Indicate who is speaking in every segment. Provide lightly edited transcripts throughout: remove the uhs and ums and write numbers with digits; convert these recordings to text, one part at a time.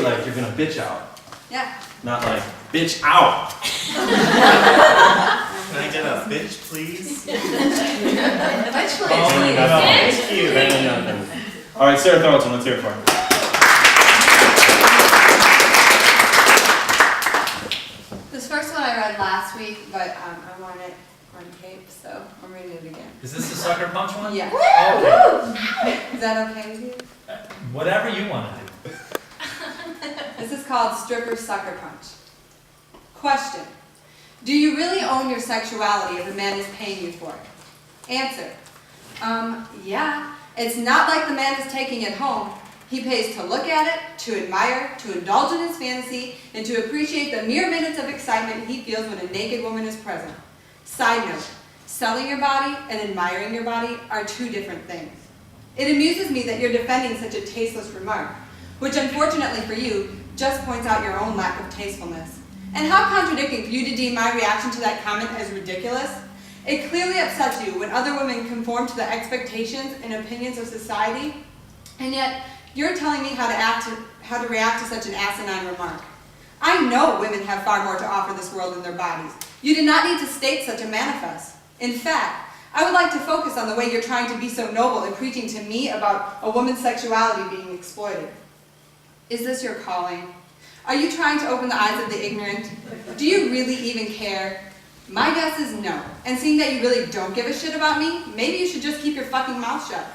Speaker 1: be like you're gonna bitch out.
Speaker 2: Yeah.
Speaker 1: Not like, bitch out.
Speaker 3: Can I get a bitch, please?
Speaker 2: Bitch, please.
Speaker 3: Thank you.
Speaker 1: All right, Sarah Thorlton, let's hear it for her.
Speaker 2: This first one I read last week, but I want it on tape, so I'm reading it again.
Speaker 4: Is this the sucker punch one?
Speaker 2: Yeah.
Speaker 4: Okay.
Speaker 2: Is that okay with you?
Speaker 4: Whatever you want to do.
Speaker 2: This is called Stripper Sucker Punch. Question. Do you really own your sexuality if a man is paying you for it? Answer. Yeah. It's not like the man is taking it home. He pays to look at it, to admire, to indulge in his fantasy, and to appreciate the mere minutes of excitement he feels when a naked woman is present. Side note, selling your body and admiring your body are two different things. It amuses me that you're defending such a tasteless remark, which unfortunately for you, just points out your own lack of tastefulness. And how contradicting for you to deem my reaction to that comment as ridiculous. It clearly upsets you when other women conform to the expectations and opinions of society, and yet you're telling me how to react to such an asinine remark. I know women have far more to offer this world than their bodies. You do not need to state such a manifest. In fact, I would like to focus on the way you're trying to be so noble in preaching to me about a woman's sexuality being exploited. Is this your calling? Are you trying to open the eyes of the ignorant? Do you really even care? My guess is no. And seeing that you really don't give a shit about me, maybe you should just keep your fucking mouth shut.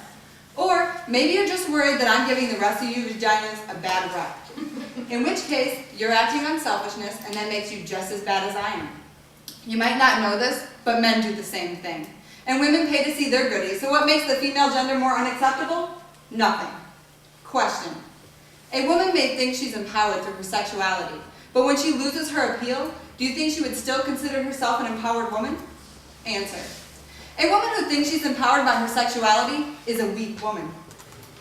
Speaker 2: Or maybe you're just worried that I'm giving the rest of you vaginas a bad rep. In which case, you're acting on selfishness, and that makes you just as bad as I am. You might not know this, but men do the same thing. And women pay to see their goodies, so what makes the female gender more unacceptable? Nothing. Question. A woman may think she's empowered through her sexuality, but when she loses her appeal, do you think she would still consider herself an empowered woman? Answer. A woman who thinks she's empowered by her sexuality is a weak woman.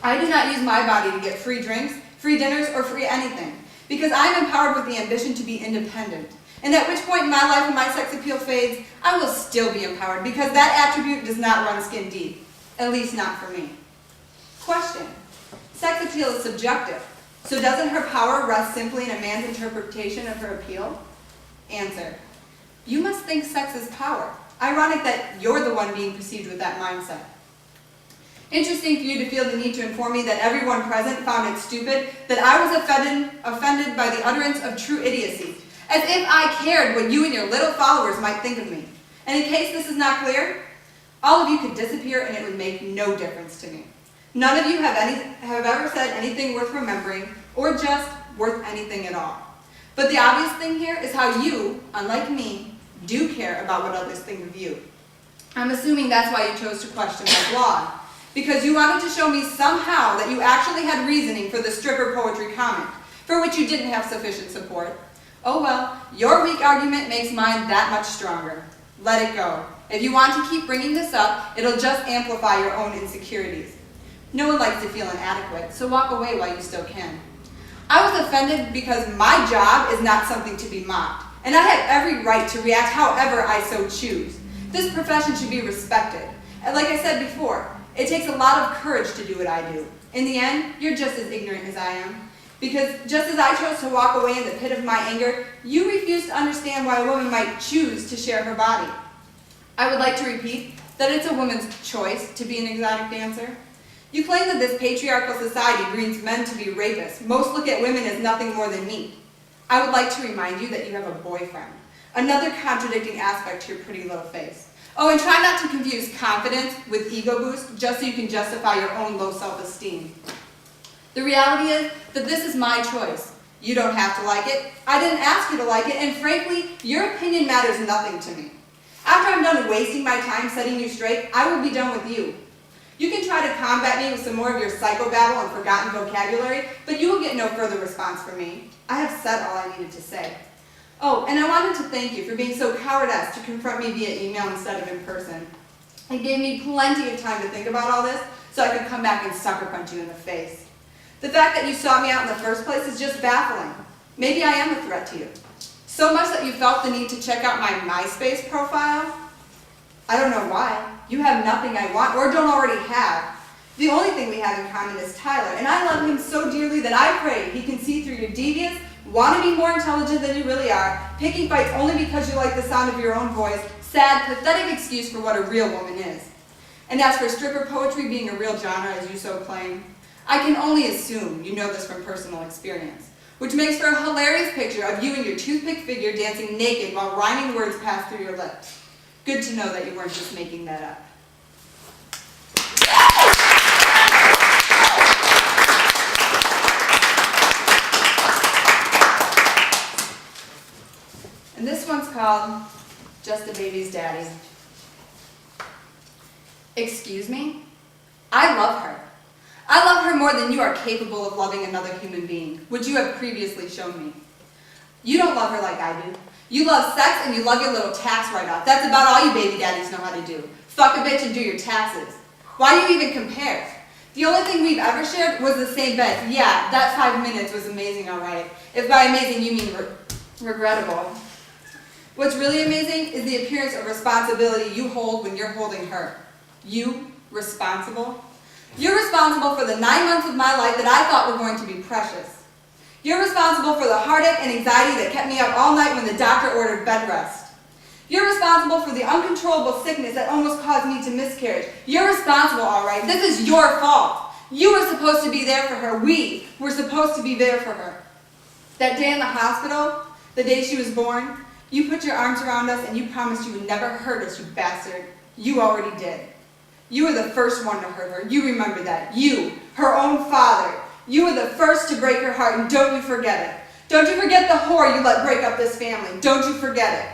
Speaker 2: I do not use my body to get free drinks, free dinners, or free anything, because I am empowered with the ambition to be independent. And at which point in my life when my sex appeal fades, I will still be empowered, because that attribute does not run skin deep, at least not for me. Question. Sex appeal is subjective, so doesn't her power rest simply in a man's interpretation of her appeal? Answer. You must think sex is power. Ironic that you're the one being perceived with that mindset. Interesting for you to feel the need to inform me that everyone present found it stupid that I was offended by the utterance of true idiocy, as if I cared what you and your little followers might think of me. And in case this is not clear, all of you could disappear and it would make no difference to me. None of you have ever said anything worth remembering or just worth anything at all. But the obvious thing here is how you, unlike me, do care about what others think of you. I'm assuming that's why you chose to question my blog, because you wanted to show me somehow that you actually had reasoning for the stripper poetry comment, for which you didn't have sufficient support. Oh well, your weak argument makes mine that much stronger. Let it go. If you want to keep bringing this up, it'll just amplify your own insecurities. No one likes to feel inadequate, so walk away while you still can. I was offended because my job is not something to be mocked, and I have every right to react however I so choose. This profession should be respected. And like I said before, it takes a lot of courage to do what I do. In the end, you're just as ignorant as I am. Because just as I chose to walk away in the pit of my anger, you refuse to understand why a woman might choose to share her body. I would like to repeat that it's a woman's choice to be an exotic dancer. You claim that this patriarchal society breeds men to be rapists. Most look at women as nothing more than meat. I would like to remind you that you have a boyfriend. Another contradicting aspect to your pretty little face. Oh, and try not to confuse confidence with ego boost just so you can justify your own low self-esteem. The reality is that this is my choice. You don't have to like it. I didn't ask you to like it, and frankly, your opinion matters nothing to me. After I'm done wasting my time setting you straight, I will be done with you. You can try to combat me with some more of your psychobabble and forgotten vocabulary, but you will get no further response from me. I have said all I needed to say. Oh, and I wanted to thank you for being so cowardice to confront me via email instead of in person. It gave me plenty of time to think about all this, so I could come back and sucker punch you in the face. The fact that you sought me out in the first place is just baffling. Maybe I am a threat to you. So much that you felt the need to check out my MySpace profile? I don't know why. You have nothing I want or don't already have. The only thing we have in common is Tyler, and I love him so dearly that I pray he can see through your devious, want to be more intelligent than you really are, picking fights only because you like the sound of your own voice, sad, pathetic excuse for what a real woman is. And as for stripper poetry being a real genre, as you so claim, I can only assume you know this from personal experience, which makes for a hilarious picture of you and your toothpick figure dancing naked while rhyming words pass through your lips. Good to know that you weren't just making that up. And this one's called Just a Baby's Daddy. Excuse me? I love her. I love her more than you are capable of loving another human being, which you have previously shown me. You don't love her like I do. You love sex and you love your little tax write-off. That's about all you baby daddies know how to do. Fuck a bitch and do your taxes. Why do you even compare? The only thing we've ever shared was the same bed. Yeah, that 5 minutes was amazing, alright. If by amazing you mean regrettable. What's really amazing is the appearance of responsibility you hold when you're holding her. You, responsible? You're responsible for the 9 months of my life that I thought were going to be precious. You're responsible for the heartache and anxiety that kept me up all night when the doctor ordered bed rest. You're responsible for the uncontrollable sickness that almost caused me to miscarriage. You're responsible, all right. This is your fault. You were supposed to be there for her. We were supposed to be there for her. That day in the hospital, the day she was born, you put your arms around us and you promised you would never hurt us, you bastard. You already did. You were the first one to hurt her. You remember that. You, her own father. You were the first to break her heart, and don't you forget it. Don't you forget the whore you let break up this family. Don't you forget it.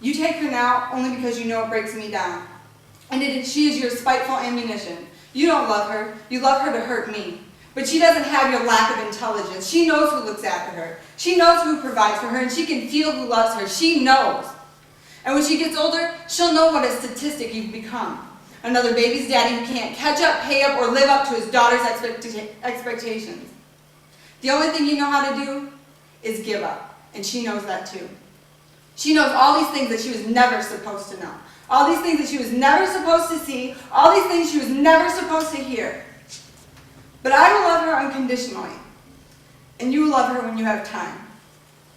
Speaker 2: You take her now only because you know it breaks me down. And she is your spiteful ammunition. You don't love her. You love her to hurt me. But she doesn't have your lack of intelligence. She knows who looks after her. She knows who provides for her, and she can feel who loves her. She knows. And when she gets older, she'll know what a statistic you've become. Another baby's daddy who can't catch up, pay up, or live up to his daughter's expectations. The only thing you know how to do is give up, and she knows that too. She knows all these things that she was never supposed to know. All these things that she was never supposed to see. All these things she was never supposed to hear. But I will love her unconditionally, and you will love her when you have time.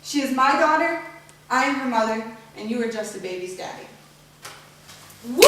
Speaker 2: She is my daughter, I am her mother, and you are just a baby's daddy. Woo!